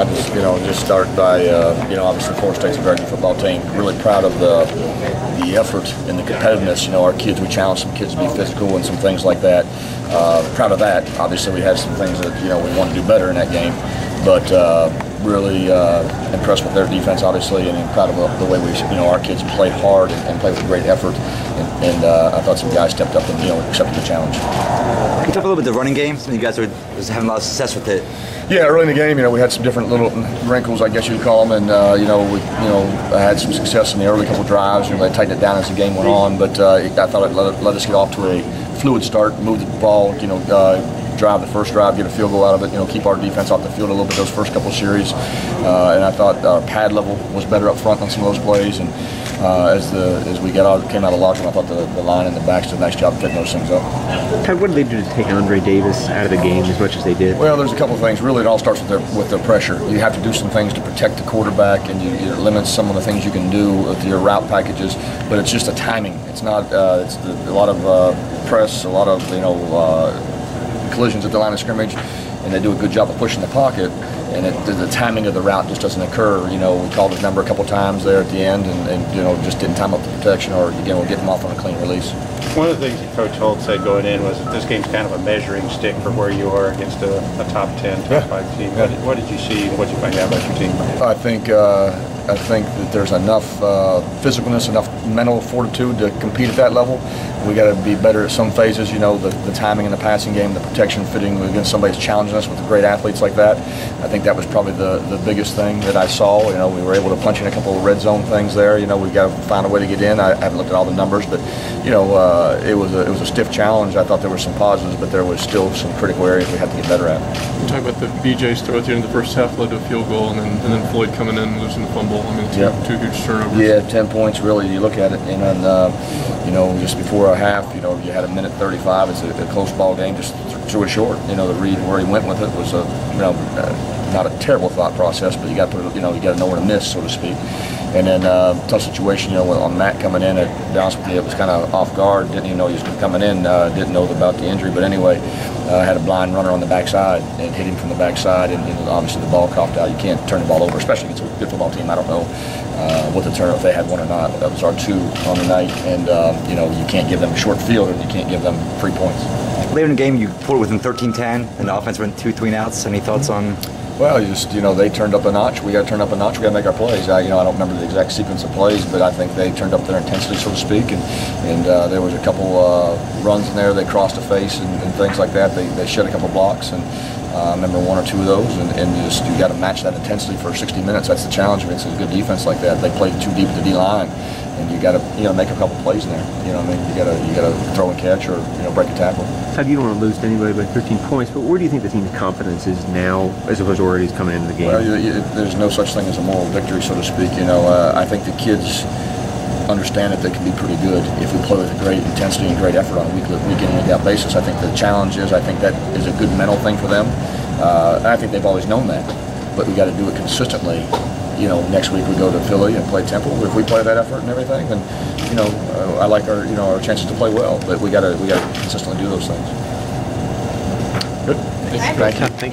I just start by, obviously Florida State's a very good football team. Really proud of the effort and the competitiveness. Our kids, we challenged some kids to be physical and some things like that. Proud of that. Obviously, we had some things that, we want to do better in that game. But really impressed with their defense, obviously, and proud of the way our kids played hard and played with great effort. And I thought some guys stepped up and, accepted the challenge. Can you talk a little bit about the running game? Some of you guys are having a lot of success with it. Yeah, early in the game, we had some different little wrinkles, I guess you'd call them, and I had some success in the early couple drives. They tightened it down as the game went on, but I thought it let us get off to a fluid start, move the ball, drive the first drive, get a field goal out of it, keep our defense off the field a little bit those first couple of series. And I thought our pad level was better up front on some of those plays. And as we came out of locker room, I thought the line and the backs did a nice job fitting those things up. What did they do to take Andre Davis out of the game as much as they did? Well, there's a couple of things. Really, it all starts with their pressure. You have to do some things to protect the quarterback, and you limit some of the things you can do with your route packages. But it's just a timing. It's not. It's a lot of press, a lot of collisions at the line of scrimmage, and they do a good job of pushing the pocket, and the timing of the route just doesn't occur. We called his number a couple times there at the end, and just didn't time up the protection, or again, we'll get him off on a clean release. One of the things that Coach Holt said going in was that this game's kind of a measuring stick for where you are against a top 10, top 5 team. What did you see, and what did you find out about your team? I think that there's enough physicalness, enough mental fortitude to compete at that level. We got to be better at some phases, the timing in the passing game, the protection fitting against somebody who's challenging us with great athletes like that. I think that was probably the biggest thing that I saw. We were able to punch in a couple of red zone things there. We've got to find a way to get in. I haven't looked at all the numbers, but it was a stiff challenge. I thought there were some positives, but there was still some critical areas we had to get better at. You talk about the BJ's throw at the end of the first half led to a field goal, and then Floyd coming in and losing the fumble. I mean, two huge turnovers. Yeah, 10 points really. You look at it, and then just before a half, you had a minute 35. It's a close ball game. Just threw it short. The read where he went with it was not a terrible thought process, but you got to put it. You got to know where to miss, so to speak. And then tough situation, on Matt coming in. To be honest with you, it was kind of off guard. Didn't even know he was coming in. Didn't know about the injury, but anyway, had a blind runner on the backside and hit him from the backside, and obviously the ball coughed out. You can't turn the ball over, especially against a good football team. I don't know what the turnover, if they had one or not. That was our 2 on the night, and you can't give them a short field, and you can't give them 3 points. Later in the game, you pulled it within 13-10, and the offense went 2 3-and-outs. Any thoughts on? Well, they turned up a notch. We got to turn up a notch. We got to make our plays. I don't remember the exact sequence of plays, but I think they turned up their intensity, so to speak. And there was a couple runs in there. They crossed a face and things like that. They shed a couple blocks, and I remember 1 or 2 of those. And you got to match that intensity for 60 minutes. That's the challenge against a good defense like that. They played too deep at the D line, and you got to make a couple plays in there. You got to throw and catch or break a tackle. Todd, you don't want to lose to anybody by 13 points, but where do you think the team's confidence is now as opposed to where he's coming into the game? Well, there's no such thing as a moral victory, so to speak. I think the kids understand that they can be pretty good if we play with a great intensity and great effort on a week in and week out basis. I think the challenge is, I think that is a good mental thing for them. I think they've always known that, but we got to do it consistently. Next week we go to Philly and play Temple. If we play that effort and everything, then I like our chances to play well. But we got to consistently do those things. Good. Thank you.